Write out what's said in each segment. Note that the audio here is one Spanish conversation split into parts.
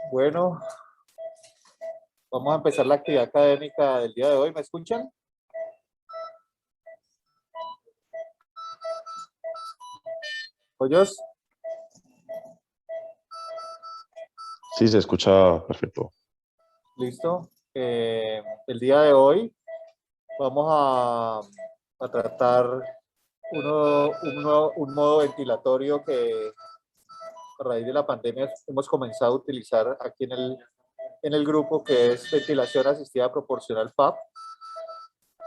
Bueno, vamos a empezar la actividad académica del día de hoy. ¿Me escuchan? ¿Oyos? Sí, se escucha perfecto. Listo. El día de hoy vamos a tratar un modo ventilatorio que a raíz de la pandemia hemos comenzado a utilizar aquí en el grupo, que es ventilación asistida proporcional PAP.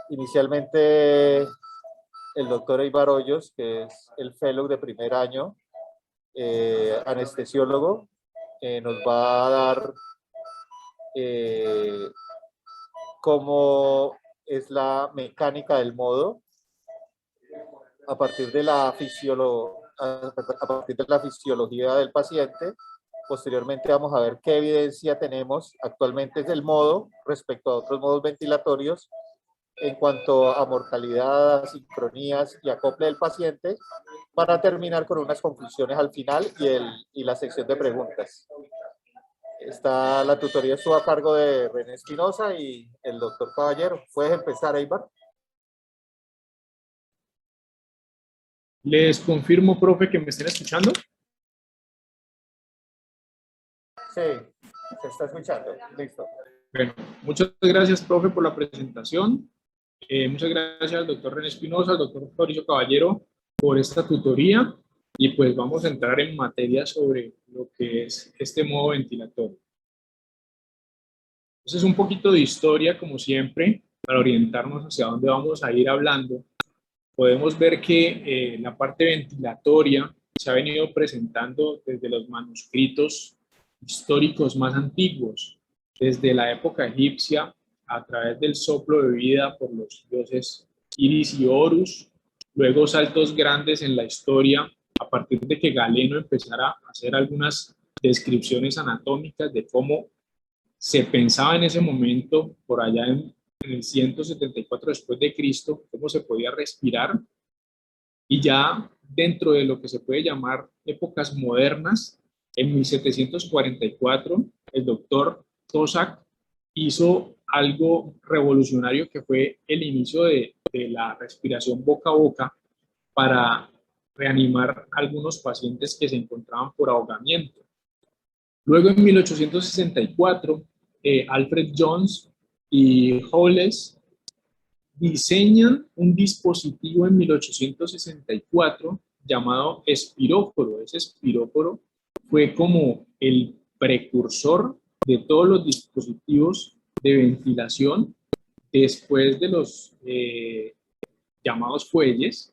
Inicialmente el doctor Eibar Hoyos, que es el fellow de primer año, anestesiólogo, nos va a dar cómo es la mecánica del modo a partir de la fisiología del paciente. Posteriormente vamos a ver qué evidencia tenemos actualmente del modo respecto a otros modos ventilatorios en cuanto a mortalidad, sincronías y acople del paciente, para terminar con unas conclusiones al final y la sección de preguntas. La tutoría estuvo a cargo de René Espinosa y el doctor Caballero. ¿Puedes empezar, Eibar? Les confirmo, profe, que me estén escuchando. Sí, se está escuchando. Listo. Bueno, muchas gracias, profe, por la presentación. Muchas gracias al doctor René Espinosa, al doctor Fabricio Caballero por esta tutoría. Y pues vamos a entrar en materia sobre lo que es este modo ventilatorio. Entonces, un poquito de historia, como siempre, para orientarnos hacia dónde vamos a ir hablando. Podemos ver que la parte ventilatoria se ha venido presentando desde los manuscritos históricos más antiguos, desde la época egipcia, a través del soplo de vida por los dioses Iris y Horus, luego saltos grandes en la historia a partir de que Galeno empezara a hacer algunas descripciones anatómicas de cómo se pensaba en ese momento, por allá en el 174 después de Cristo, cómo se podía respirar. Y ya dentro de lo que se puede llamar épocas modernas, en 1744, el doctor Tosak hizo algo revolucionario, que fue el inicio de la respiración boca a boca para reanimar a algunos pacientes que se encontraban por ahogamiento. Luego, en 1864, Alfred Jones y Holles diseñan un dispositivo en 1864 llamado espiróforo. Ese espiróforo fue como el precursor de todos los dispositivos de ventilación después de los llamados fuelles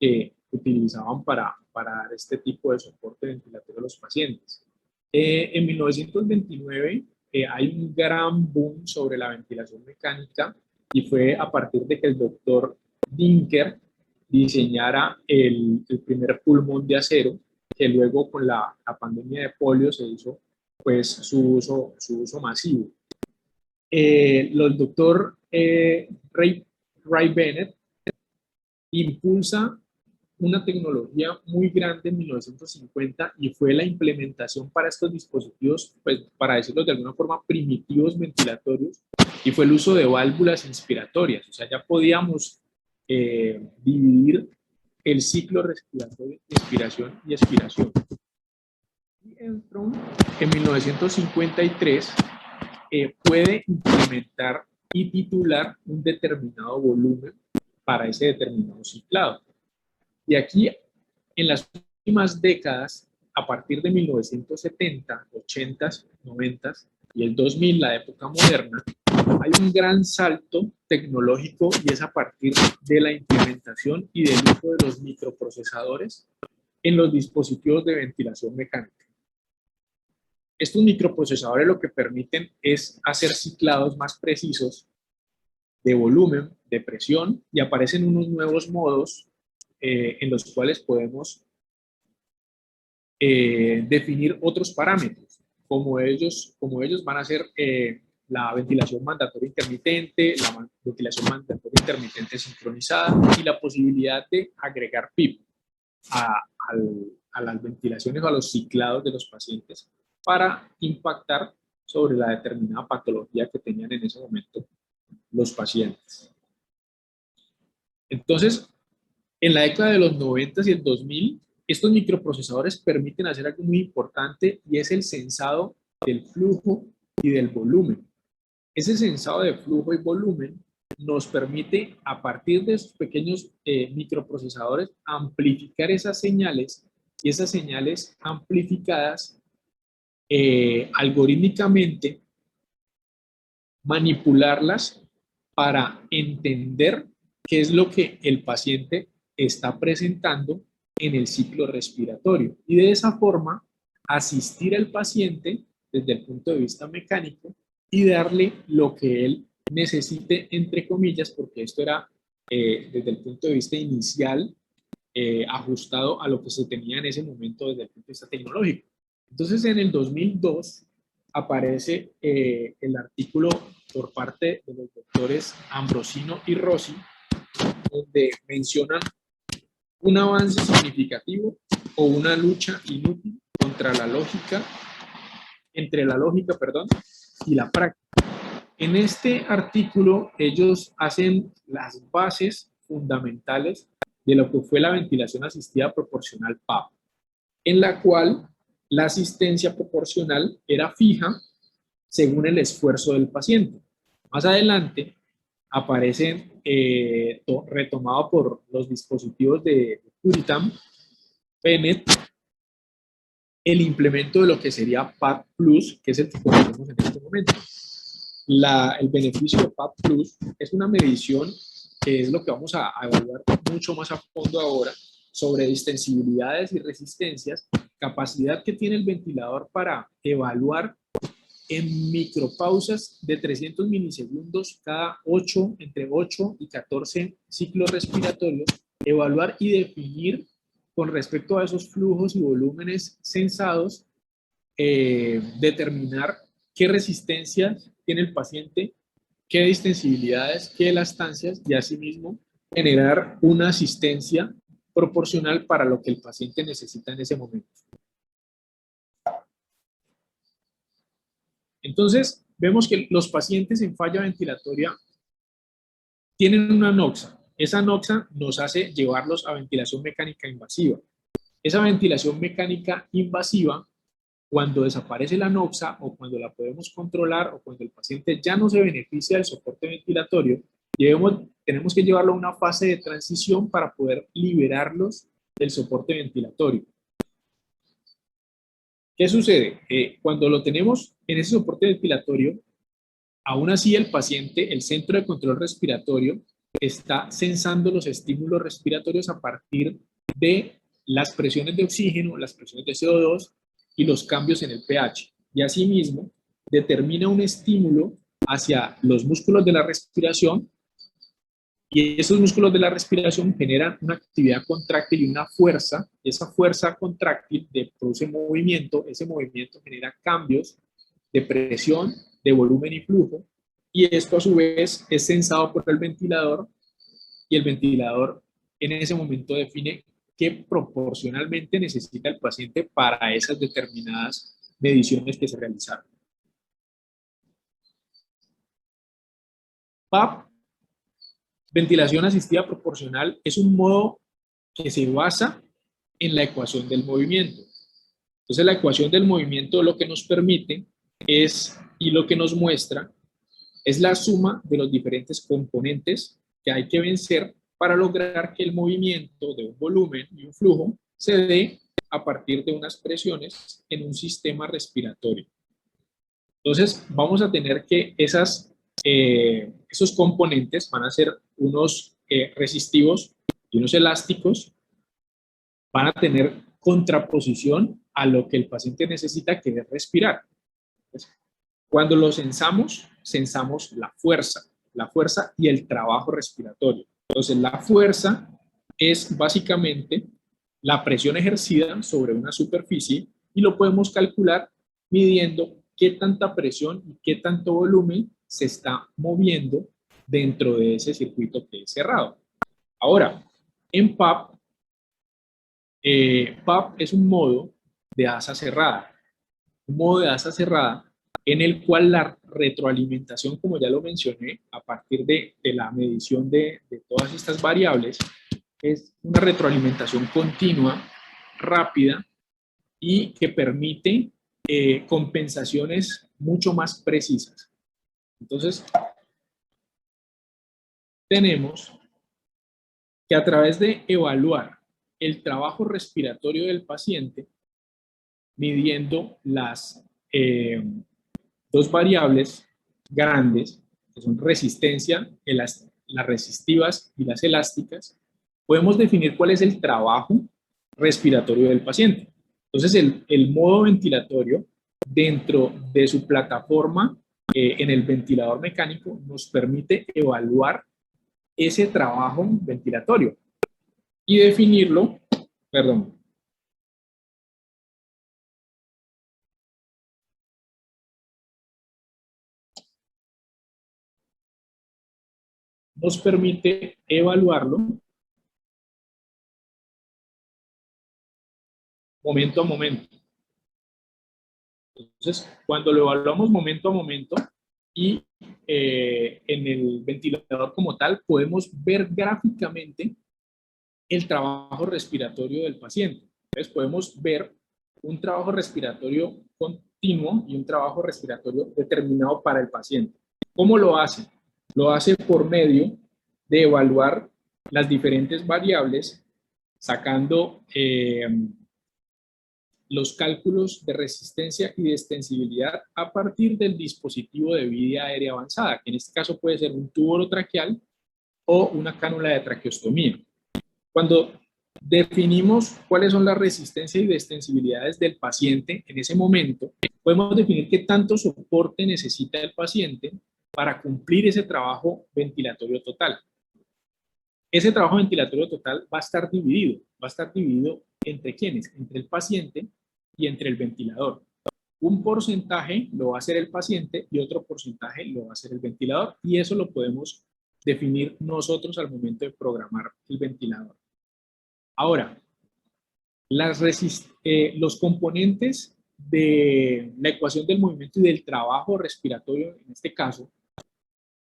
que utilizaban para dar este tipo de soporte ventilatorio a los pacientes. En 1929 hay un gran boom sobre la ventilación mecánica, y fue a partir de que el doctor Dinker diseñara el primer pulmón de acero, que luego con la pandemia de polio se hizo pues su uso masivo. El doctor Ray Bennett impulsa una tecnología muy grande en 1950, y fue la implementación para estos dispositivos, pues para decirlo de alguna forma, primitivos ventilatorios, y fue el uso de válvulas inspiratorias. O sea, ya podíamos dividir el ciclo respiratorio, inspiración y expiración. Y Armstrong, en 1953, puede implementar y titular un determinado volumen para ese determinado ciclado. Y aquí, en las últimas décadas, a partir de 1970, 80, 90 y el 2000, la época moderna, hay un gran salto tecnológico, y es a partir de la implementación y del uso de los microprocesadores en los dispositivos de ventilación mecánica. Estos microprocesadores lo que permiten es hacer ciclados más precisos de volumen, de presión, y aparecen unos nuevos modos en los cuales podemos definir otros parámetros, como ellos van a ser la ventilación mandatoria intermitente, la ventilación mandatoria intermitente sincronizada, y la posibilidad de agregar PIP a las ventilaciones o a los ciclados de los pacientes para impactar sobre la determinada patología que tenían en ese momento los pacientes. Entonces, en la década de los 90 y el 2000, estos microprocesadores permiten hacer algo muy importante y es el sensado del flujo y del volumen. Ese sensado de flujo y volumen nos permite, a partir de estos pequeños microprocesadores, amplificar esas señales y esas señales amplificadas algorítmicamente, manipularlas para entender qué es lo que el paciente está presentando en el ciclo respiratorio y de esa forma asistir al paciente desde el punto de vista mecánico y darle lo que él necesite, entre comillas, porque esto era desde el punto de vista inicial ajustado a lo que se tenía en ese momento desde el punto de vista tecnológico. Entonces, en el 2002 aparece el artículo por parte de los doctores Ambrosino y Rossi, donde mencionan un avance significativo o una lucha inútil contra la lógica, entre la lógica, perdón, y la práctica. En este artículo ellos hacen las bases fundamentales de lo que fue la ventilación asistida proporcional PAP, en la cual la asistencia proporcional era fija según el esfuerzo del paciente. Más adelante aparecen retomado por los dispositivos de Puritan Bennett el implemento de lo que sería PAP Plus, que es el que conocemos en este momento. El beneficio de PAP Plus es una medición que es lo que vamos a evaluar mucho más a fondo ahora sobre distensibilidades y resistencias, capacidad que tiene el ventilador para evaluar en micropausas de 300 milisegundos cada entre 8 y 14 ciclos respiratorios, evaluar y definir con respecto a esos flujos y volúmenes sensados, determinar qué resistencias tiene el paciente, qué distensibilidades, qué elastancias y asimismo generar una asistencia proporcional para lo que el paciente necesita en ese momento. Entonces, vemos que los pacientes en falla ventilatoria tienen una noxa. Esa noxa nos hace llevarlos a ventilación mecánica invasiva. Esa ventilación mecánica invasiva, cuando desaparece la noxa o cuando la podemos controlar o cuando el paciente ya no se beneficia del soporte ventilatorio, tenemos que llevarlo a una fase de transición para poder liberarlos del soporte ventilatorio. ¿Qué sucede? Cuando lo tenemos en ese soporte ventilatorio, aún así el paciente, el centro de control respiratorio, está sensando los estímulos respiratorios a partir de las presiones de oxígeno, las presiones de CO2 y los cambios en el pH. Y asimismo, determina un estímulo hacia los músculos de la respiración y esos músculos de la respiración generan una actividad contráctil y una fuerza. Y esa fuerza contráctil produce movimiento. Ese movimiento genera cambios de presión, de volumen y flujo. Y esto a su vez es sensado por el ventilador y el ventilador en ese momento define qué proporcionalmente necesita el paciente para esas determinadas mediciones que se realizaron. PAP, ventilación asistida proporcional, es un modo que se basa en la ecuación del movimiento. Entonces la ecuación del movimiento lo que nos permite es, y lo que nos muestra, es la suma de los diferentes componentes que hay que vencer para lograr que el movimiento de un volumen y un flujo se dé a partir de unas presiones en un sistema respiratorio. Entonces vamos a tener que esos componentes van a ser unos resistivos y unos elásticos, van a tener contraposición a lo que el paciente necesita, que es respirar. Entonces, cuando lo sensamos la fuerza y el trabajo respiratorio. Entonces, la fuerza es básicamente la presión ejercida sobre una superficie y lo podemos calcular midiendo qué tanta presión y qué tanto volumen se está moviendo dentro de ese circuito que es cerrado. Ahora, en PAP es un modo de asa cerrada. un modo de asa cerrada, en el cual la retroalimentación, como ya lo mencioné, a partir de la medición de todas estas variables, es una retroalimentación continua, rápida y que permite compensaciones mucho más precisas. Entonces, tenemos que a través de evaluar el trabajo respiratorio del paciente, midiendo las dos variables grandes, que son resistencia, las resistivas y las elásticas, podemos definir cuál es el trabajo respiratorio del paciente. Entonces, el modo ventilatorio dentro de su plataforma en el ventilador mecánico nos permite evaluar ese trabajo ventilatorio y definirlo, perdón, nos permite evaluarlo momento a momento. Entonces, cuando lo evaluamos momento a momento y en el ventilador como tal, podemos ver gráficamente el trabajo respiratorio del paciente. Entonces, podemos ver un trabajo respiratorio continuo y un trabajo respiratorio determinado para el paciente. ¿Cómo lo hace? Lo hace por medio de evaluar las diferentes variables, sacando los cálculos de resistencia y de extensibilidad a partir del dispositivo de vida aérea avanzada, que en este caso puede ser un tubo orotraqueal o una cánula de traqueostomía. Cuando definimos cuáles son las resistencias y de extensibilidades del paciente en ese momento, podemos definir qué tanto soporte necesita el paciente para cumplir ese trabajo ventilatorio total. Ese trabajo ventilatorio total va a estar dividido entre quiénes, entre el paciente y entre el ventilador. Un porcentaje lo va a hacer el paciente y otro porcentaje lo va a hacer el ventilador, y eso lo podemos definir nosotros al momento de programar el ventilador. Ahora, los componentes de la ecuación del movimiento y del trabajo respiratorio, en este caso,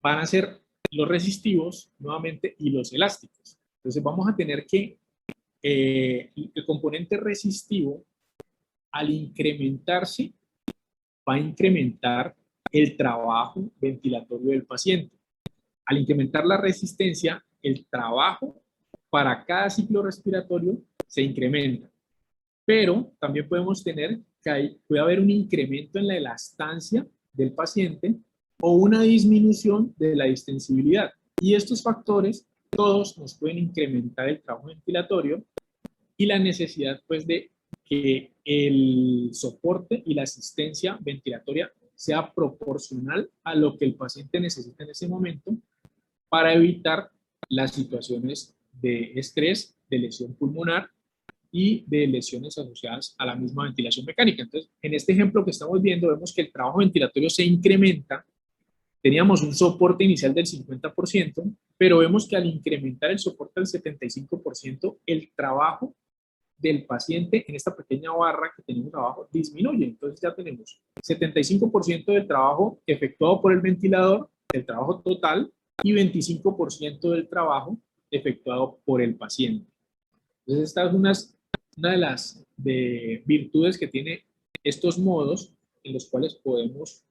van a ser los resistivos, nuevamente, y los elásticos. Entonces vamos a tener que el componente resistivo, al incrementarse, va a incrementar el trabajo ventilatorio del paciente. Al incrementar la resistencia, el trabajo para cada ciclo respiratorio se incrementa. Pero también podemos tener que puede haber un incremento en la elastancia del paciente o una disminución de la distensibilidad. Y estos factores todos nos pueden incrementar el trabajo ventilatorio y la necesidad pues de que el soporte y la asistencia ventilatoria sea proporcional a lo que el paciente necesita en ese momento para evitar las situaciones de estrés, de lesión pulmonar y de lesiones asociadas a la misma ventilación mecánica. Entonces, en este ejemplo que estamos viendo, vemos que el trabajo ventilatorio se incrementa. Teníamos un soporte inicial del 50%, pero vemos que al incrementar el soporte al 75%, el trabajo del paciente en esta pequeña barra que tenemos abajo disminuye. Entonces ya tenemos 75% del trabajo efectuado por el ventilador, el trabajo total, y 25% del trabajo efectuado por el paciente. Entonces esta es una de las virtudes que tiene estos modos en los cuales podemos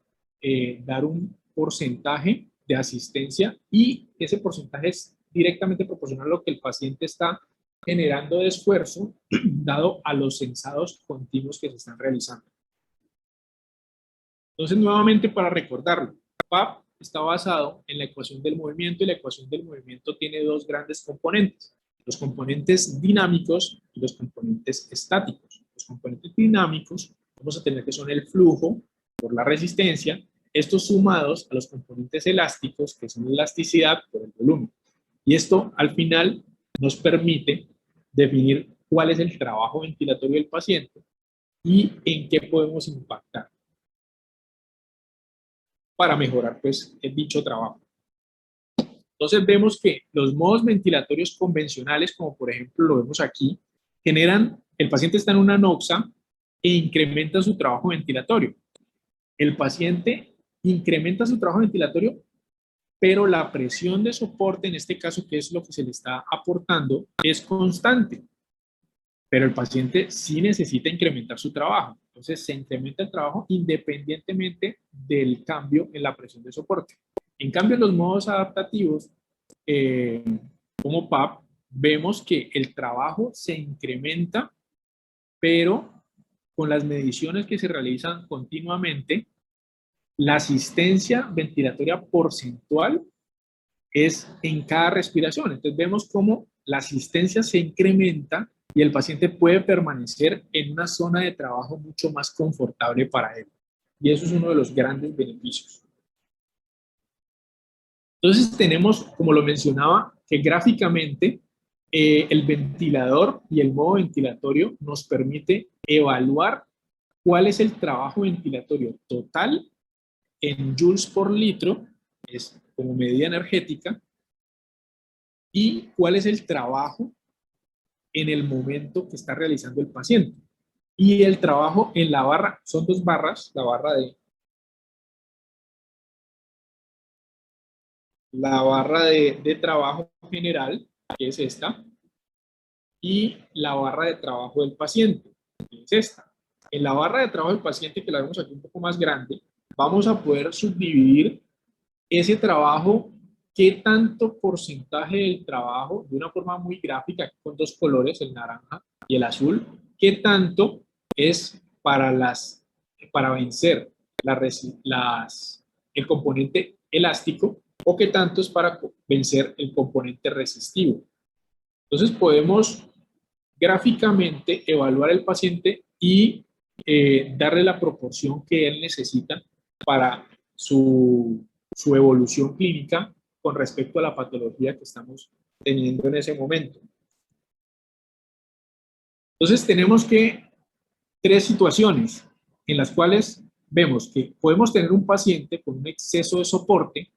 dar un porcentaje de asistencia, y ese porcentaje es directamente proporcional a lo que el paciente está generando de esfuerzo dado a los censados continuos que se están realizando. Entonces, nuevamente para recordarlo, PAP está basado en la ecuación del movimiento, y la ecuación del movimiento tiene dos grandes componentes: los componentes dinámicos y los componentes estáticos. Los componentes dinámicos vamos a tener que son el flujo por la resistencia, estos sumados a los componentes elásticos, que son la elasticidad por el volumen. Y esto al final nos permite definir cuál es el trabajo ventilatorio del paciente y en qué podemos impactar para mejorar pues dicho trabajo. Entonces vemos que los modos ventilatorios convencionales, como por ejemplo lo vemos aquí, generan, el paciente está en una anoxa, e incrementa su trabajo ventilatorio. El paciente incrementa su trabajo ventilatorio, pero la presión de soporte, en este caso, que es lo que se le está aportando, es constante. Pero el paciente sí necesita incrementar su trabajo. Entonces, se incrementa el trabajo independientemente del cambio en la presión de soporte. En cambio, en los modos adaptativos, como PAP, vemos que el trabajo se incrementa, pero con las mediciones que se realizan continuamente, la asistencia ventilatoria porcentual es en cada respiración. Entonces vemos cómo la asistencia se incrementa y el paciente puede permanecer en una zona de trabajo mucho más confortable para él. Y eso es uno de los grandes beneficios. Entonces tenemos, como lo mencionaba, que gráficamente el ventilador y el modo ventilatorio nos permite evaluar cuál es el trabajo ventilatorio total en joules por litro, es como medida energética, y cuál es el trabajo en el momento que está realizando el paciente. Y el trabajo en la barra, son dos barras, la barra de trabajo general, que es esta, y la barra de trabajo del paciente, que es esta. En la barra de trabajo del paciente, que la vemos aquí un poco más grande, vamos a poder subdividir ese trabajo, qué tanto porcentaje del trabajo, de una forma muy gráfica, con dos colores, el naranja y el azul, qué tanto es para vencer el componente elástico o qué tanto es para vencer el componente resistivo. Entonces podemos gráficamente evaluar el paciente y darle la proporción que él necesita para su evolución clínica con respecto a la patología que estamos teniendo en ese momento. Entonces tenemos tres situaciones en las cuales vemos que podemos tener un paciente con un exceso de soporte,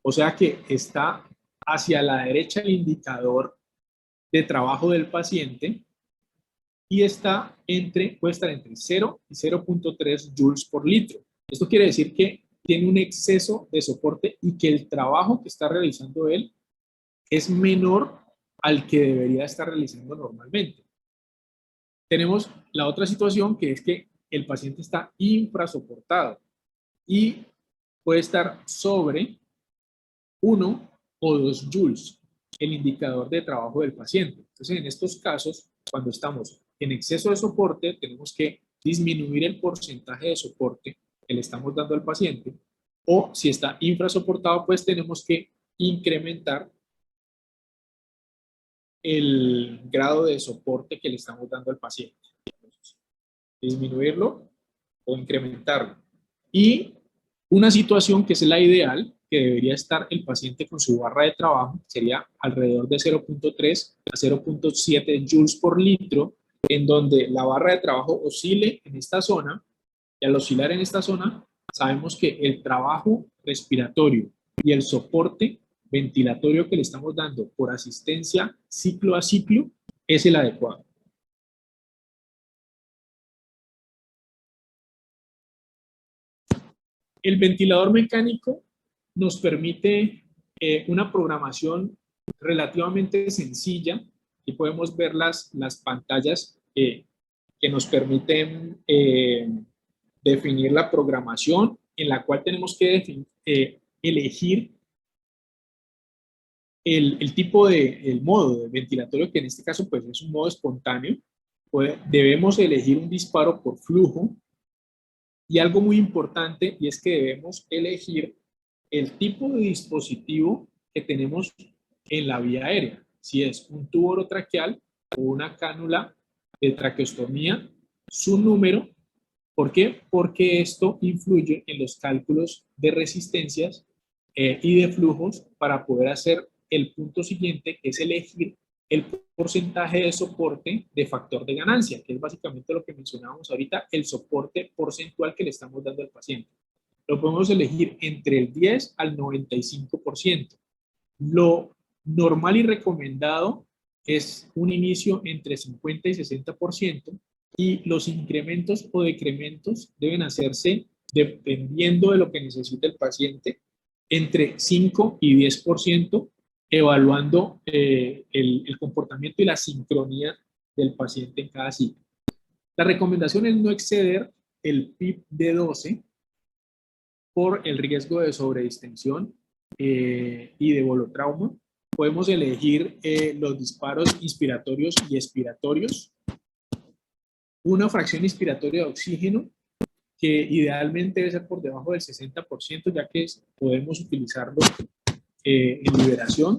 o sea que está hacia la derecha el indicador de trabajo del paciente y puede estar entre 0 y 0.3 joules por litro. Esto quiere decir que tiene un exceso de soporte y que el trabajo que está realizando él es menor al que debería estar realizando normalmente. Tenemos la otra situación, que es que el paciente está infrasoportado y puede estar sobre 1 o 2 joules, el indicador de trabajo del paciente. Entonces, en estos casos, cuando estamos en exceso de soporte, tenemos que disminuir el porcentaje de soporte que le estamos dando al paciente, o si está infrasoportado, pues tenemos que incrementar el grado de soporte que le estamos dando al paciente. Entonces, disminuirlo o incrementarlo. Y una situación que es la ideal, que debería estar el paciente con su barra de trabajo, sería alrededor de 0.3 a 0.7 joules por litro, en donde la barra de trabajo oscile en esta zona, y al oscilar en esta zona, sabemos que el trabajo respiratorio y el soporte ventilatorio que le estamos dando por asistencia ciclo a ciclo es el adecuado. El ventilador mecánico nos permite una programación relativamente sencilla y podemos ver las pantallas que nos permiten definir la programación en la cual tenemos que elegir el tipo el modo de ventilatorio, que en este caso pues es un modo espontáneo. Debemos elegir un disparo por flujo y algo muy importante, y es que debemos elegir el tipo de dispositivo que tenemos en la vía aérea, si es un tubo orotraqueal o una cánula de traqueostomía, su número. ¿Por qué? Porque esto influye en los cálculos de resistencias y de flujos para poder hacer el punto siguiente, que es elegir el porcentaje de soporte de factor de ganancia, que es básicamente lo que mencionábamos ahorita, el soporte porcentual que le estamos dando al paciente. Lo podemos elegir entre el 10 al 95%. Lo normal y recomendado es un inicio entre 50 y 60%, y los incrementos o decrementos deben hacerse dependiendo de lo que necesite el paciente, entre 5 y 10%, evaluando el comportamiento y la sincronía del paciente en cada ciclo. La recomendación es no exceder el PIB de 12 por el riesgo de sobredistensión y de volotrauma. Podemos elegir los disparos inspiratorios y expiratorios, una fracción inspiratoria de oxígeno que idealmente debe ser por debajo del 60%, ya que podemos utilizarlo en liberación.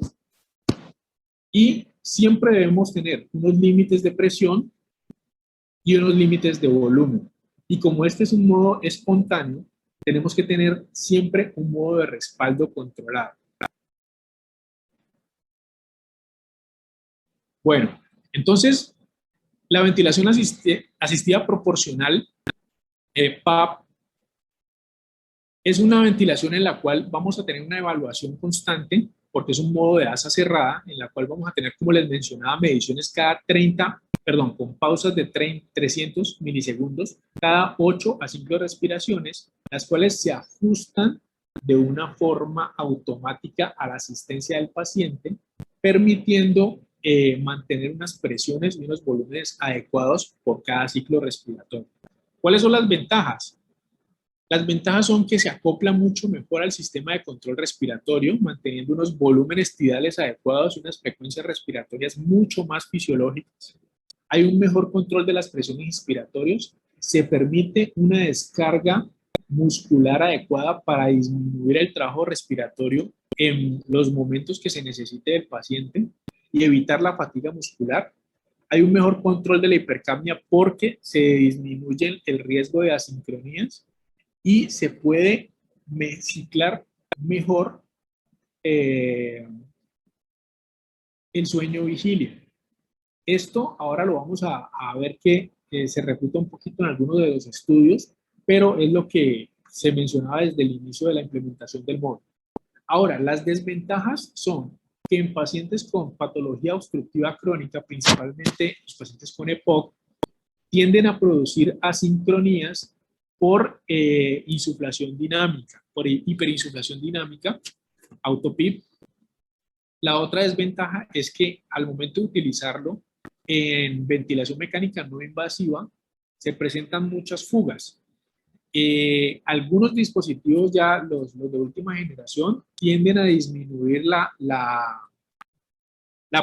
Y siempre debemos tener unos límites de presión y unos límites de volumen. Y como este es un modo espontáneo, tenemos que tener siempre un modo de respaldo controlado. Bueno, entonces, la ventilación asistida proporcional, PAP, es una ventilación en la cual vamos a tener una evaluación constante, porque es un modo de asa cerrada, en la cual vamos a tener, como les mencionaba, mediciones cada con pausas de 300 milisegundos, cada 8 a 5 respiraciones, las cuales se ajustan de una forma automática a la asistencia del paciente, permitiendo mantener unas presiones y unos volúmenes adecuados por cada ciclo respiratorio. ¿Cuáles son las ventajas? Las ventajas son que se acopla mucho mejor al sistema de control respiratorio, manteniendo unos volúmenes tidales adecuados y unas frecuencias respiratorias mucho más fisiológicas. Hay un mejor control de las presiones inspiratorias, se permite una descarga muscular adecuada para disminuir el trabajo respiratorio en los momentos que se necesite del paciente y evitar la fatiga muscular. Hay un mejor control de la hipercapnia porque se disminuye el riesgo de asincronías y se puede ciclar mejor el sueño-vigilia. Esto ahora lo vamos a ver que se refuta un poquito en algunos de los estudios, pero es lo que se mencionaba desde el inicio de la implementación del módulo. Ahora, las desventajas son que en pacientes con patología obstructiva crónica, principalmente los pacientes con EPOC, tienden a producir asincronías por insuflación dinámica, por hiperinsuflación dinámica, autopip. La otra desventaja es que al momento de utilizarlo en ventilación mecánica no invasiva, se presentan muchas fugas. Algunos dispositivos ya, los de última generación, tienden a disminuir la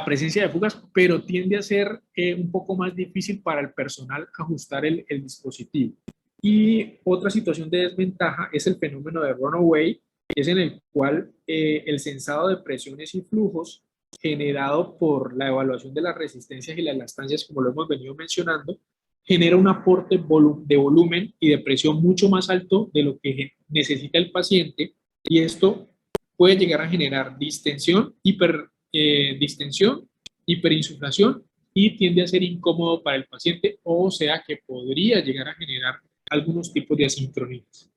presencia de fugas, pero tiende a ser un poco más difícil para el personal ajustar el dispositivo. Y otra situación de desventaja es el fenómeno de runaway, que es en el cual el sensado de presiones y flujos generado por la evaluación de las resistencias y las elastancias, como lo hemos venido mencionando, genera un aporte de volumen y de presión mucho más alto de lo que necesita el paciente, y esto puede llegar a generar distensión, hiperinsuflación, y tiende a ser incómodo para el paciente, o sea que podría llegar a generar algunos tipos de asincronías.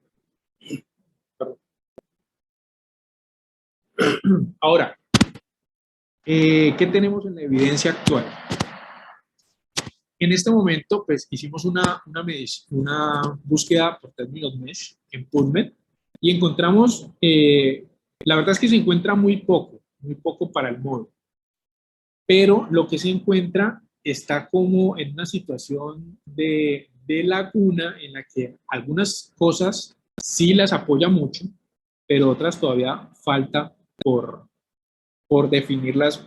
Ahora, ¿qué tenemos en la evidencia actual? En este momento, pues hicimos una búsqueda por términos MESH en PubMed y encontramos, la verdad es que se encuentra muy poco para el módulo, pero lo que se encuentra está como en una situación de laguna en la que algunas cosas sí las apoya mucho, pero otras todavía falta por definirlas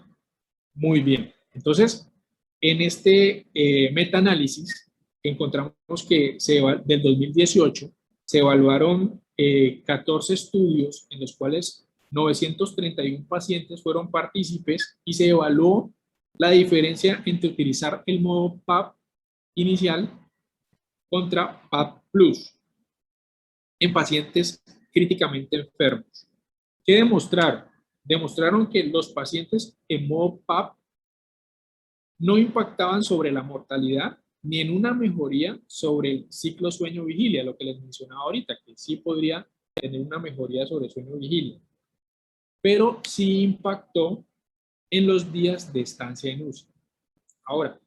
muy bien. Entonces, en este metaanálisis encontramos que del 2018 se evaluaron 14 estudios en los cuales 931 pacientes fueron partícipes y se evaluó la diferencia entre utilizar el modo PAP inicial contra PAP Plus en pacientes críticamente enfermos. ¿Qué demostraron? Demostraron que los pacientes en modo PAP no impactaban sobre la mortalidad ni en una mejoría sobre el ciclo sueño-vigilia, lo que les mencionaba ahorita, que sí podría tener una mejoría sobre sueño-vigilia, pero sí impactó en los días de estancia en UCI. Ahora,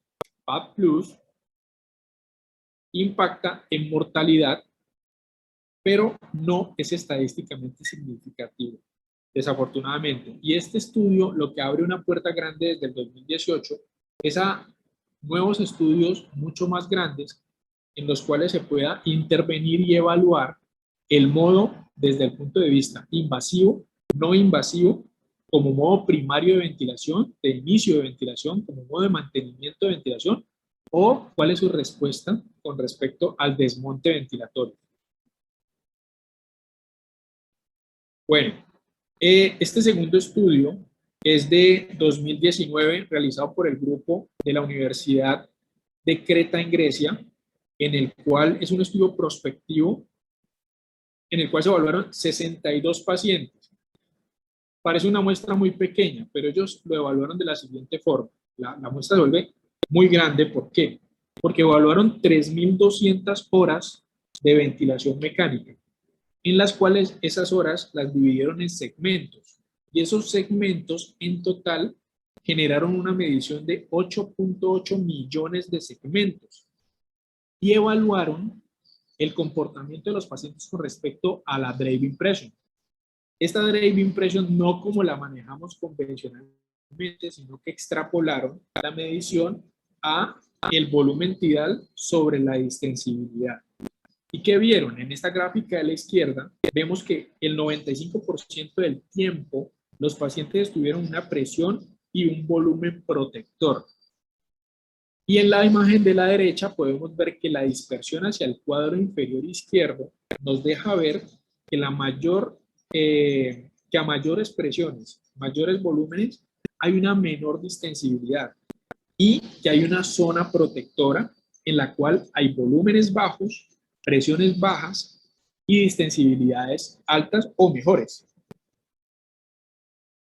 PAP Plus impacta en mortalidad, pero no es estadísticamente significativo, desafortunadamente. Y este estudio lo que abre una puerta grande desde el 2018 es a nuevos estudios mucho más grandes en los cuales se pueda intervenir y evaluar el modo desde el punto de vista invasivo, no invasivo, como modo primario de ventilación, de inicio de ventilación, como modo de mantenimiento de ventilación, o cuál es su respuesta con respecto al desmonte ventilatorio. Bueno, este segundo estudio es de 2019, realizado por el grupo de la Universidad de Creta en Grecia, en el cual es un estudio prospectivo, en el cual se evaluaron 62 pacientes. Parece una muestra muy pequeña, pero ellos lo evaluaron de la siguiente forma. La muestra se vuelve muy grande. ¿Por qué? Porque evaluaron 3.200 horas de ventilación mecánica, en las cuales esas horas las dividieron en segmentos. Y esos segmentos en total generaron una medición de 8.8 millones de segmentos. Y evaluaron el comportamiento de los pacientes con respecto a la Drave Impression. Esta Drave Impression no como la manejamos convencionalmente, sino que extrapolaron la medición a el volumen tidal sobre la distensibilidad. ¿Y qué vieron? En esta gráfica de la izquierda vemos que el 95% del tiempo los pacientes tuvieron una presión y un volumen protector. Y en la imagen de la derecha podemos ver que la dispersión hacia el cuadro inferior izquierdo nos deja ver que a mayores presiones, mayores volúmenes, hay una menor distensibilidad y que hay una zona protectora en la cual hay volúmenes bajos, presiones bajas y distensibilidades altas o mejores.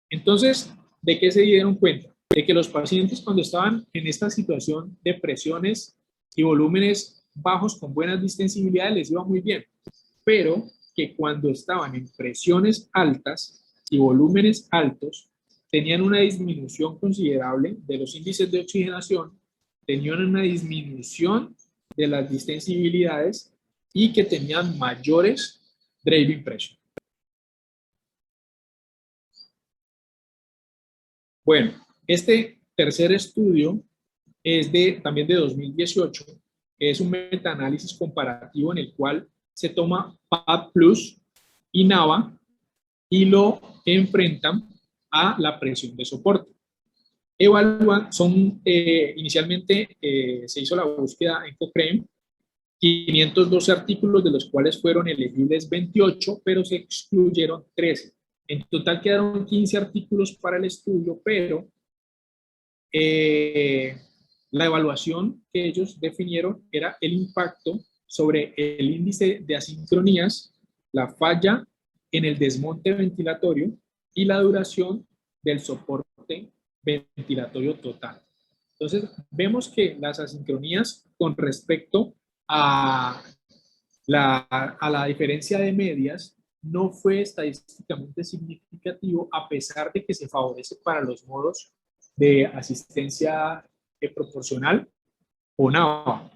Entonces, ¿de qué se dieron cuenta? De que los pacientes cuando estaban en esta situación de presiones y volúmenes bajos con buenas distensibilidades les iba muy bien, pero que cuando estaban en presiones altas y volúmenes altos, tenían una disminución considerable de los índices de oxigenación, tenían una disminución de las distensibilidades y que tenían mayores Drave Impression. Bueno, este tercer estudio es también de 2018, es un metaanálisis comparativo en el cual se toma PAD Plus y NAVA y lo enfrentan a la presión de soporte. Inicialmente se hizo la búsqueda en Cochrane, 512 artículos, de los cuales fueron elegibles 28, pero se excluyeron 13. En total quedaron 15 artículos para el estudio, pero la evaluación que ellos definieron era el impacto sobre el índice de asincronías, la falla en el desmonte ventilatorio y la duración del soporte ventilatorio total. Entonces, vemos que las asincronías con respecto a la diferencia de medias no fue estadísticamente significativo, a pesar de que se favorece para los modos de asistencia proporcional o NAVA,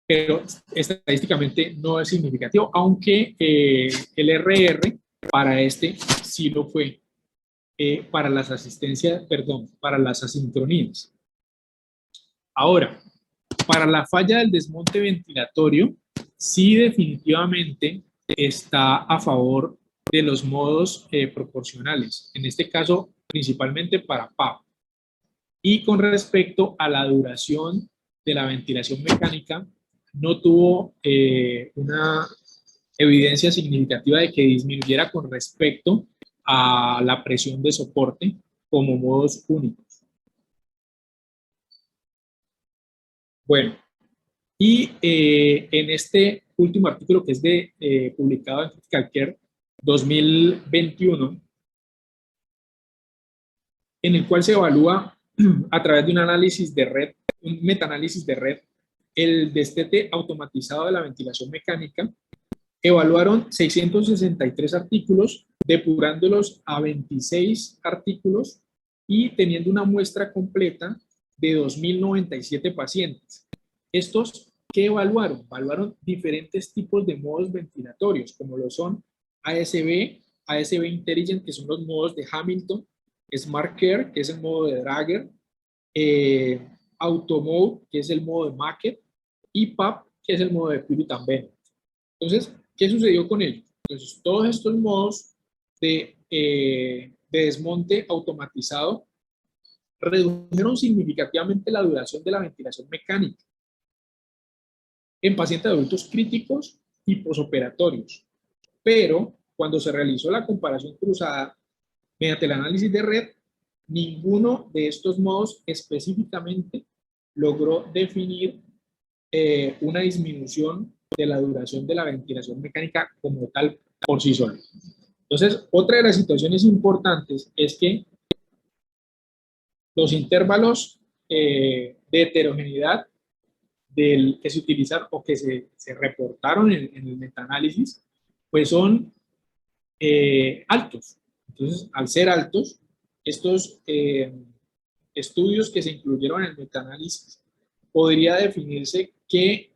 pero estadísticamente no es significativo, aunque el RR para este sí lo fue, para las para las asincronías. Ahora, para la falla del desmonte ventilatorio, sí definitivamente está a favor de los modos proporcionales, en este caso principalmente para PAP. Y con respecto a la duración de la ventilación mecánica, no tuvo una evidencia significativa de que disminuyera con respecto a la presión de soporte como modos únicos. Bueno, y en este último artículo que es publicado en Critical Care 2021, en el cual se evalúa a través de un análisis de red, un metaanálisis de red, el destete automatizado de la ventilación mecánica, evaluaron 663 artículos, depurándolos a 26 artículos y teniendo una muestra completa de 2.097 pacientes. Estos ¿Qué evaluaron? Evaluaron diferentes tipos de modos ventilatorios, como lo son ASB, ASB Intelligent, que son los modos de Hamilton, Smart Care, que es el modo de Drager, Auto Mode, que es el modo de Macket, y PAP, que es el modo de Puritan Bennett. Entonces, ¿qué sucedió con ellos? Entonces, todos estos modos de desmonte automatizado redujeron significativamente la duración de la ventilación mecánica en pacientes adultos críticos y posoperatorios. Pero cuando se realizó la comparación cruzada mediante el análisis de red, ninguno de estos modos específicamente logró definir una disminución de la duración de la ventilación mecánica como tal por sí sola. Entonces, otra de las situaciones importantes es que los intervalos de heterogeneidad que se utilizaron o que se reportaron en el metaanálisis, pues son altos. Entonces, al ser altos, estos estudios que se incluyeron en el metaanálisis podría definirse que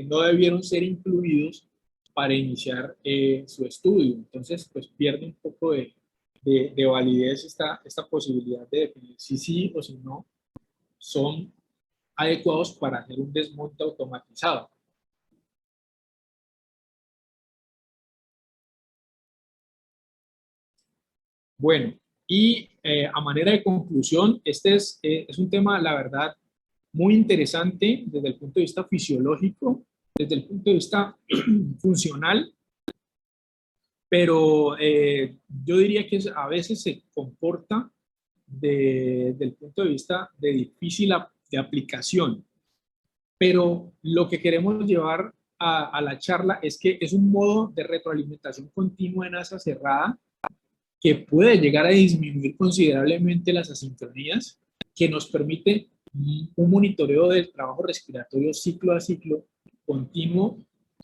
no debieron ser incluidos para iniciar su estudio. Entonces, pues pierde un poco de validez esta posibilidad de definir si sí o si no son adecuados para hacer un desmonte automatizado. Bueno, y a manera de conclusión, este es un tema, la verdad, muy interesante desde el punto de vista fisiológico, desde el punto de vista funcional, pero yo diría que a veces se comporta desde el punto de vista de difícil de aplicación. Pero lo que queremos llevar a la charla es que es un modo de retroalimentación continua en asa cerrada que puede llegar a disminuir considerablemente las asincronías, que nos permite un monitoreo del trabajo respiratorio ciclo a ciclo continuo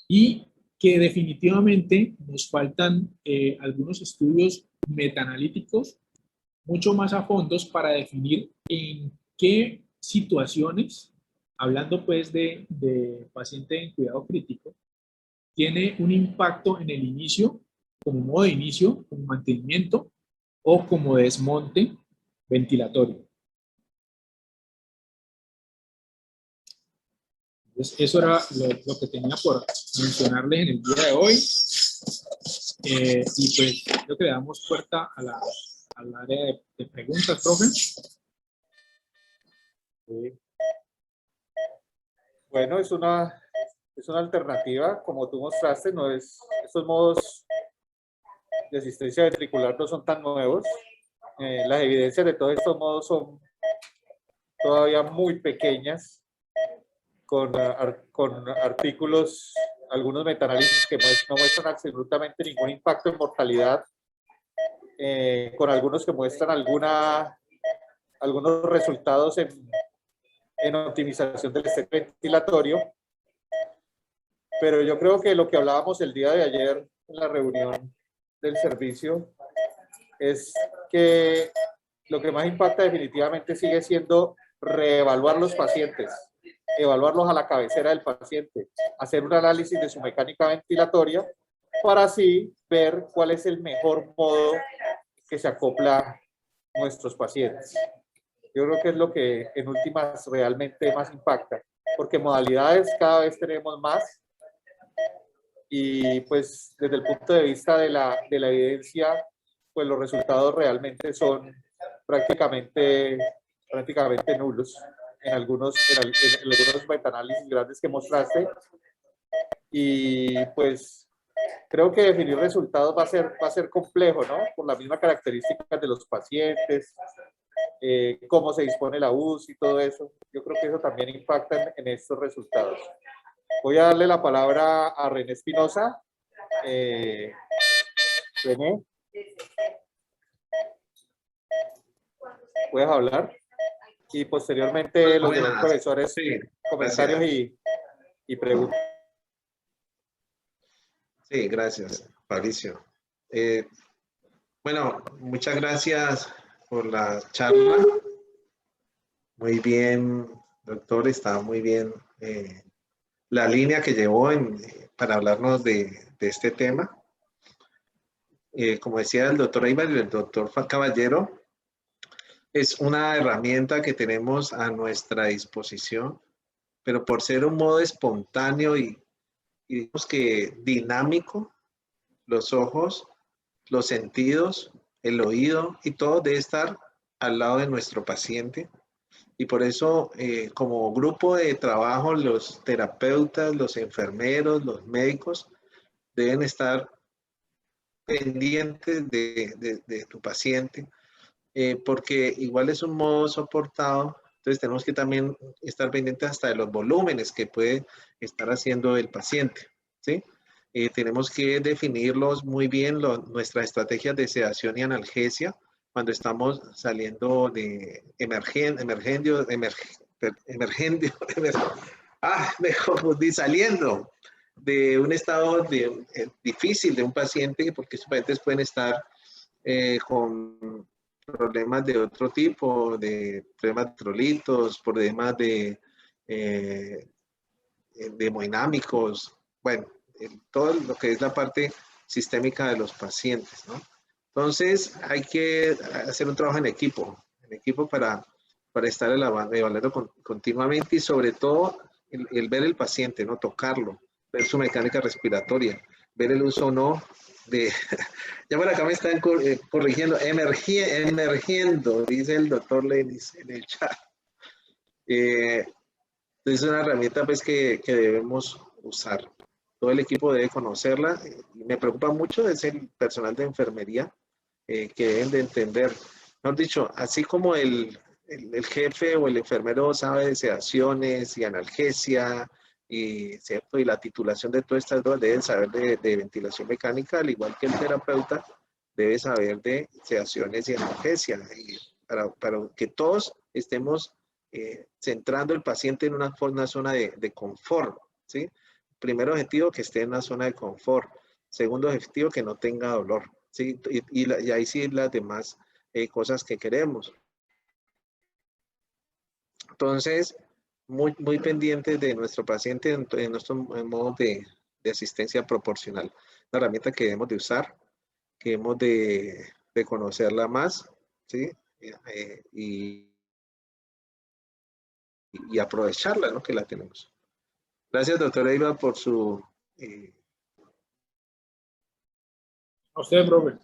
y que definitivamente nos faltan algunos estudios metaanalíticos mucho más a fondos para definir en qué situaciones, hablando pues de paciente en cuidado crítico, tiene un impacto en el inicio, como modo de inicio, como mantenimiento o como desmonte ventilatorio. Entonces, eso era lo que tenía por mencionarles en el día de hoy. Y pues creo que le damos puerta al área de preguntas, profe. Sí. Bueno, es una alternativa, como tú mostraste, no es, estos modos de asistencia ventricular no son tan nuevos. Las evidencias de todos estos modos son todavía muy pequeñas, con artículos, algunos metaanálisis que no muestran absolutamente ningún impacto en mortalidad, con algunos que muestran algunos resultados en optimización del estrés ventilatorio. Pero yo creo que lo que hablábamos el día de ayer en la reunión del servicio es que lo que más impacta definitivamente sigue siendo reevaluar los pacientes, evaluarlos a la cabecera del paciente, hacer un análisis de su mecánica ventilatoria para así ver cuál es el mejor modo que se acopla a nuestros pacientes. Yo creo que es lo que en últimas realmente más impacta, porque modalidades cada vez tenemos más y pues desde el punto de vista de la evidencia, pues los resultados realmente son prácticamente nulos en algunos metaanálisis grandes que mostraste. Y pues creo que definir resultados va a ser complejo, ¿no? Por las mismas características de los pacientes, cómo se dispone la UCI y todo eso. Yo creo que eso también impacta en estos resultados. Voy a darle la palabra a René Espinosa. René, ¿puedes hablar? Y posteriormente los demás profesores, sí, comentarios y preguntas. Sí, gracias, Fabricio. Bueno, muchas gracias por la charla. Muy bien, doctor, está muy bien la línea que llevó para hablarnos de este tema. Como decía el doctor Eibar y el doctor Caballero, es una herramienta que tenemos a nuestra disposición, pero por ser un modo espontáneo y digamos que dinámico, los ojos, los sentidos, el oído y todo debe estar al lado de nuestro paciente. Y por eso, como grupo de trabajo, los terapeutas, los enfermeros, los médicos deben estar pendientes de tu paciente, porque igual es un modo soportado. Entonces tenemos que también estar pendientes hasta de los volúmenes que puede estar haciendo el paciente, ¿sí? Tenemos que definirlos muy bien, nuestras estrategias de sedación y analgesia cuando estamos saliendo de me confundí, saliendo de un estado difícil de un paciente, porque sus pacientes pueden estar con problemas de otro tipo, de problemas de electrolitos, problemas de hemodinámicos, bueno, todo lo que es la parte sistémica de los pacientes, ¿no? Entonces, hay que hacer un trabajo en equipo para estar evaluando continuamente y sobre todo el ver el paciente, ¿no? Tocarlo, ver su mecánica respiratoria, ver el uso o no de... Ya por acá me están corrigiendo, emergiendo, dice el doctor Lenis en el chat. Es una herramienta pues que debemos usar. Todo el equipo debe conocerla. Me preocupa mucho es el personal de enfermería que deben de entender. Mejor dicho, así como el jefe o el enfermero sabe de sedaciones y analgesia y, ¿cierto? Y la titulación de todas estas dos, deben saber de ventilación mecánica, al igual que el terapeuta debe saber de sedaciones y analgesia. Y para que todos estemos centrando el paciente en una zona de confort, ¿sí? Primer objetivo, que esté en una zona de confort. Segundo objetivo, que no tenga dolor, ¿sí? Y ahí sí las demás cosas que queremos. Entonces, muy, muy pendientes de nuestro paciente en nuestro modo de asistencia proporcional. Una herramienta que debemos de usar, que debemos de conocerla más, ¿sí? Y aprovecharla, ¿no? Que la tenemos. Gracias, doctora Iva, por su... A usted, profe.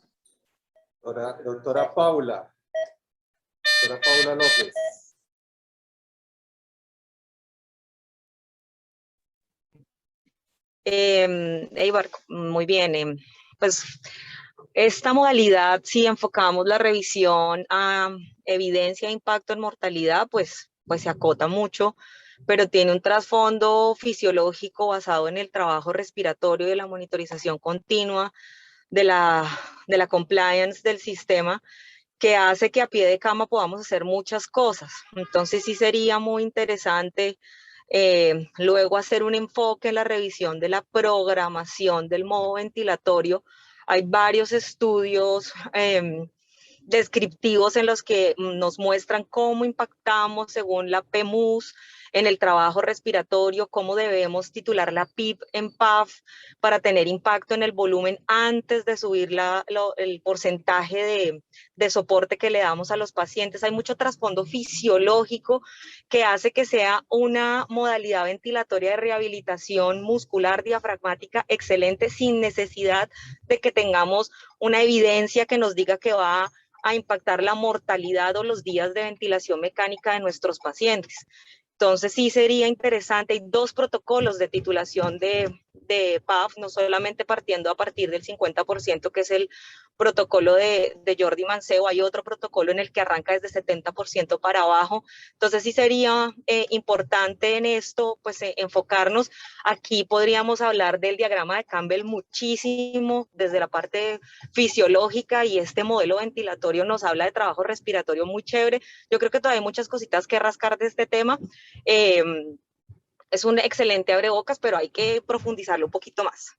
Doctora Paula López. Eibar, muy bien. Pues esta modalidad, si enfocamos la revisión a evidencia de impacto en mortalidad, pues se acota mucho, pero tiene un trasfondo fisiológico basado en el trabajo respiratorio y de la monitorización continua de la compliance del sistema, que hace que a pie de cama podamos hacer muchas cosas. Entonces sí sería muy interesante luego hacer un enfoque en la revisión de la programación del modo ventilatorio. Hay varios estudios descriptivos en los que nos muestran cómo impactamos según la PEMUS en el trabajo respiratorio, cómo debemos titular la PIP en PAF para tener impacto en el volumen antes de subir el porcentaje de soporte que le damos a los pacientes. Hay mucho trasfondo fisiológico que hace que sea una modalidad ventilatoria de rehabilitación muscular diafragmática excelente, sin necesidad de que tengamos una evidencia que nos diga que va a impactar la mortalidad o los días de ventilación mecánica de nuestros pacientes. Entonces sí sería interesante. Hay dos protocolos de titulación de PAF, no solamente partiendo a partir del 50%, que es el protocolo de Jordi Mancebo, hay otro protocolo en el que arranca desde 70% para abajo. Entonces sí sería importante en esto, pues enfocarnos. Aquí podríamos hablar del diagrama de Campbell muchísimo desde la parte fisiológica, y este modelo ventilatorio nos habla de trabajo respiratorio muy chévere. Yo creo que todavía hay muchas cositas que rascar de este tema. Es un excelente abrebocas, pero hay que profundizarlo un poquito más.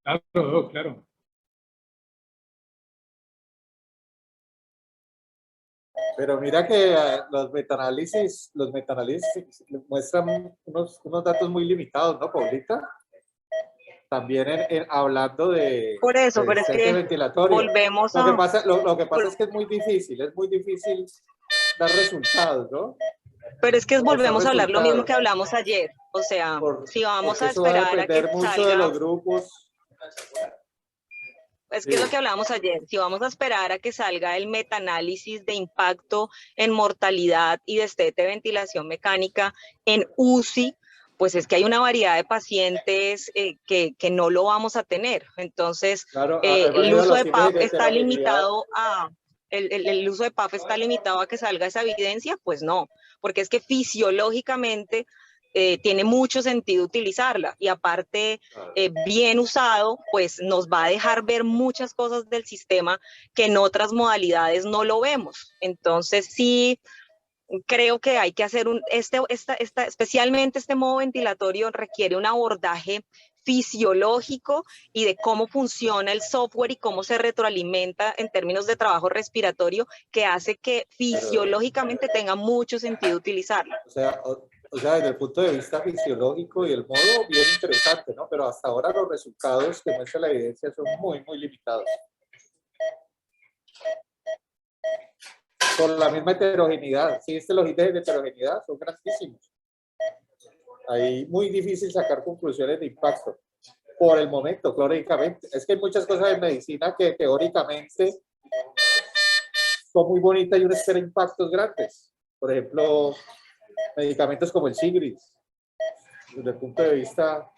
Claro, claro. Pero mira que los metaanálisis muestran unos datos muy limitados, ¿no, Paulita? También hablando Por eso, de pero es destete que ventilatorio. volvemos Lo que a... pasa, lo que pasa es que es muy difícil dar resultados, ¿no? Pero es que Mostrar volvemos a hablar lo mismo resultados, que hablamos ayer. O sea, si vamos porque a eso va a esperar a que depender mucho de salga, los grupos. es Sí. que es lo que hablamos ayer, si vamos a esperar a que salga el metaanálisis de impacto en mortalidad y destete de ventilación mecánica en UCI, pues es que hay una variedad de pacientes que no lo vamos a tener. Entonces, Claro, el válido uso los de PAF índices de está heterogeneidad. limitado a... El uso de PAF está limitado a que salga esa evidencia, pues no, porque es que fisiológicamente tiene mucho sentido utilizarla y aparte bien usado, pues nos va a dejar ver muchas cosas del sistema que en otras modalidades no lo vemos. Entonces sí, creo que hay que hacer especialmente este modo ventilatorio requiere un abordaje fisiológico y de cómo funciona el software y cómo se retroalimenta en términos de trabajo respiratorio, que hace que fisiológicamente tenga mucho sentido utilizarlo. O sea, desde el punto de vista fisiológico y el modo, bien interesante, ¿no? Pero hasta ahora los resultados que muestra la evidencia son muy, muy limitados. Por la misma heterogeneidad. Sí, los índices de heterogeneidad son grandísimos. Ahí muy difícil sacar conclusiones de impacto. Por el momento, teóricamente. Es que hay muchas cosas en medicina que teóricamente son muy bonitas y uno espera impactos grandes. Por ejemplo, medicamentos como el Sigrid, desde el punto de vista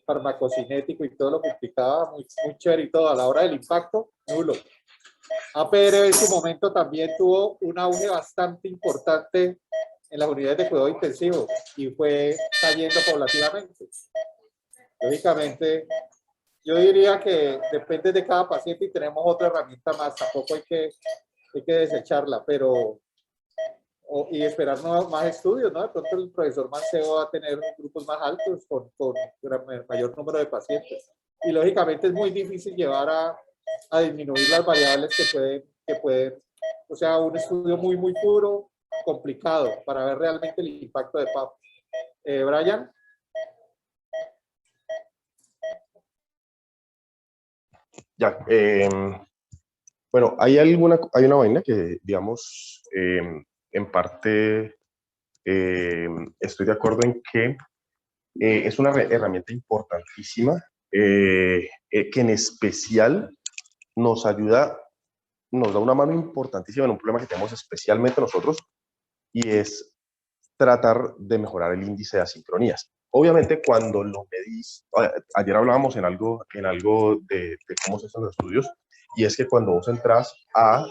farmacocinético y todo lo que implicaba, muy chévere y todo. A la hora del impacto, nulo. APR en su momento también tuvo un auge bastante importante en las unidades de cuidado intensivo y fue cayendo paulatinamente. Lógicamente, yo diría que depende de cada paciente y tenemos otra herramienta más, tampoco hay que desecharla, pero y esperar más estudios, ¿no? De pronto el profesor Mancebo va a tener grupos más altos con mayor número de pacientes. Y lógicamente es muy difícil llevar a disminuir las variables que pueden, o sea, un estudio muy, muy puro, complicado, para ver realmente el impacto de PAP. Brian. Ya, bueno, hay una vaina que, digamos, en parte estoy de acuerdo en que es una herramienta importantísima que en especial nos ayuda, nos da una mano importantísima en un problema que tenemos especialmente nosotros, y es tratar de mejorar el índice de asincronías. Obviamente, cuando lo medís, ayer hablábamos en algo de cómo se hacen los estudios, y es que cuando vos entras a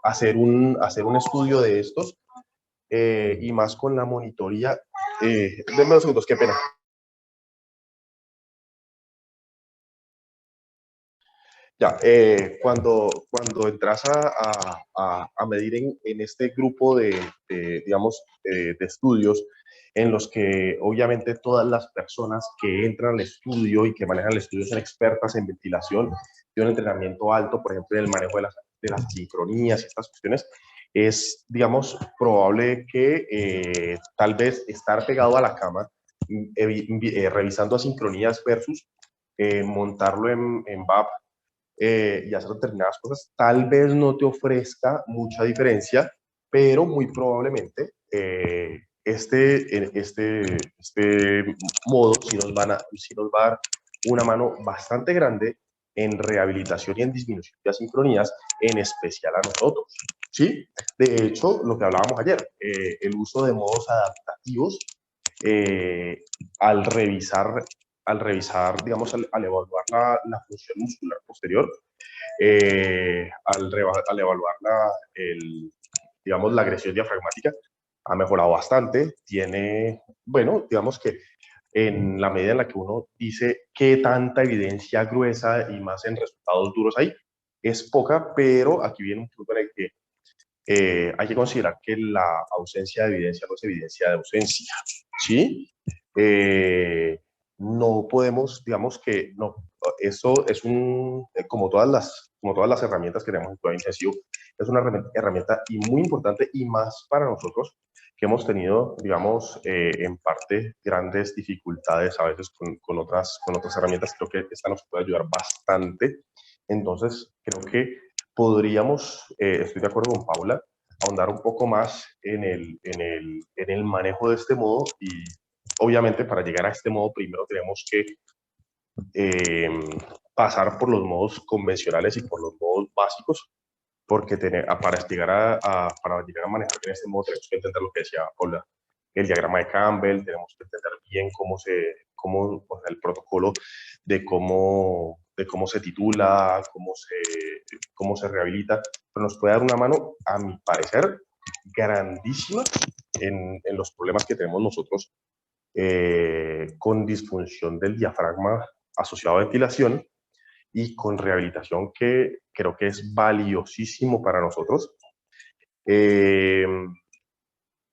hacer un estudio de estos, y más con la monitoría, denme 2 segundos, qué pena. Ya, cuando entras a medir en este grupo digamos, de estudios, en los que obviamente todas las personas que entran al estudio y que manejan el estudio son expertas en ventilación, de un entrenamiento alto, por ejemplo, en el manejo de las sincronías y estas cuestiones, es, digamos, probable que tal vez estar pegado a la cama, revisando asincronías versus montarlo en VAP, y hacer determinadas cosas, tal vez no te ofrezca mucha diferencia, pero muy probablemente este modo sí nos va a dar una mano bastante grande en rehabilitación y en disminución de asincronías, en especial a nosotros, ¿sí? De hecho, lo que hablábamos ayer, el uso de modos adaptativos, al revisar, digamos, al evaluar la función muscular posterior, al evaluar digamos, la agresión diafragmática, ha mejorado bastante. Tiene, bueno, digamos que en la medida en la que uno dice qué tanta evidencia gruesa y más en resultados duros hay, es poca, pero aquí viene un punto en el que hay que considerar que la ausencia de evidencia no es evidencia de ausencia, ¿sí? No podemos, digamos que no, eso es como todas como todas las herramientas que tenemos en cuidado intensivo, es una herramienta y muy importante, y más para nosotros que hemos tenido, digamos, en parte grandes dificultades a veces con otras herramientas. Creo que esta nos puede ayudar bastante. Entonces, creo que podríamos, estoy de acuerdo con Paula, ahondar un poco más en el manejo de este modo, y obviamente para llegar a este modo primero tenemos que pasar por los modos convencionales y por los modos básicos, porque para llegar a manejar en este modo tenemos que entender lo que decía Paula, el diagrama de Campbell, tenemos que entender bien o sea, el protocolo de cómo se titula, cómo se rehabilita, pero nos puede dar una mano, a mi parecer, grandísima en los problemas que tenemos nosotros con disfunción del diafragma asociado a ventilación, y con rehabilitación, que creo que es valiosísimo para nosotros.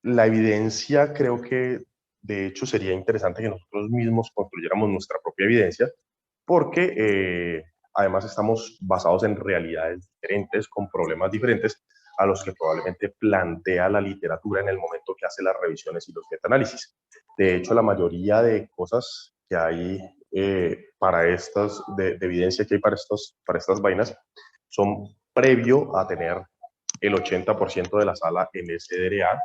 La evidencia, creo que de hecho sería interesante que nosotros mismos construyéramos nuestra propia evidencia, porque además estamos basados en realidades diferentes, con problemas diferentes a los que probablemente plantea la literatura en el momento que hace las revisiones y los metaanálisis. De hecho, la mayoría de cosas que hay para estas, de evidencia que hay para estas vainas, son previo a tener el 80% de la sala en SDRA,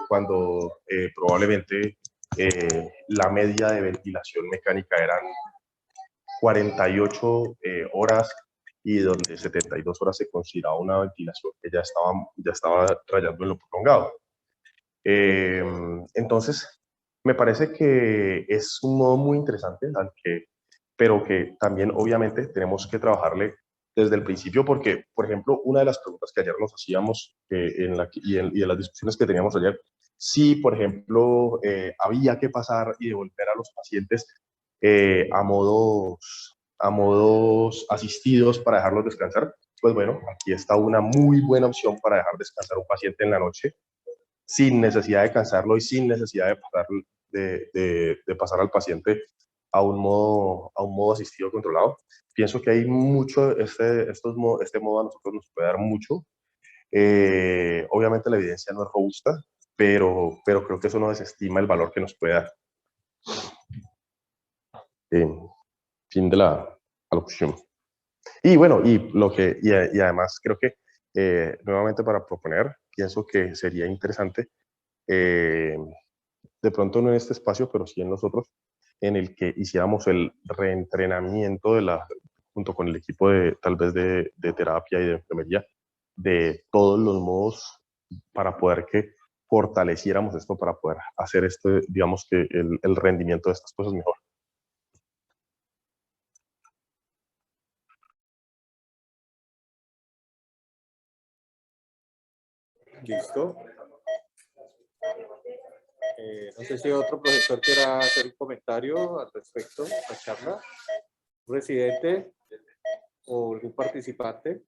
cuando probablemente la media de ventilación mecánica eran 48 horas, y donde 72 horas se consideraba una ventilación que ya estaba rayando en lo prolongado. Entonces, me parece que es un modo muy interesante, pero que también obviamente tenemos que trabajarle desde el principio, porque, por ejemplo, una de las preguntas que ayer nos hacíamos y en las discusiones que teníamos ayer, si, por ejemplo, había que pasar y devolver a los pacientes a modos asistidos para dejarlos descansar, pues bueno, aquí está una muy buena opción para dejar descansar a un paciente en la noche, sin necesidad de cansarlo y sin necesidad de pasar al paciente a un modo asistido controlado. Pienso que hay mucho, este modo a nosotros nos puede dar mucho. Obviamente la evidencia no es robusta, pero creo que eso no desestima el valor que nos puede dar. Fin de la alocución. Y bueno, y además creo que, nuevamente para proponer, pienso que sería interesante, de pronto no en este espacio, pero sí en los otros, en el que hiciéramos el reentrenamiento junto con el equipo tal vez de terapia y de enfermería, de todos los modos, para poder que fortaleciéramos esto, para poder hacer digamos que el rendimiento de estas cosas mejor. Listo. No sé si otro profesor quiera hacer un comentario al respecto de la charla. ¿Un residente o algún participante?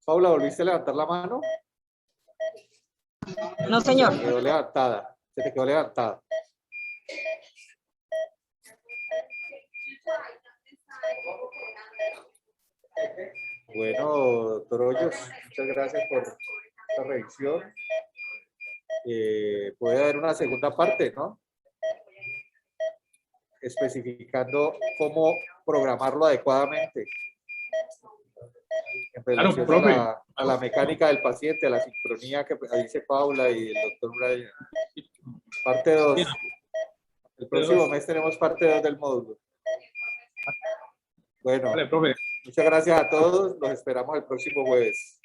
Paula, ¿volviste a levantar la mano? No, señor. Se te quedó levantada. Se te quedó levantada. Bueno, doctor Hoyos, muchas gracias por esta revisión. Puede haber una segunda parte, ¿no? Especificando cómo programarlo adecuadamente en relación Claro, a la mecánica del paciente, a la sincronía que dice Paula y el doctor Brian. Parte 2. El próximo mes tenemos parte 2 del módulo. Bueno, Vale, profe. muchas gracias a todos. Los esperamos el próximo jueves.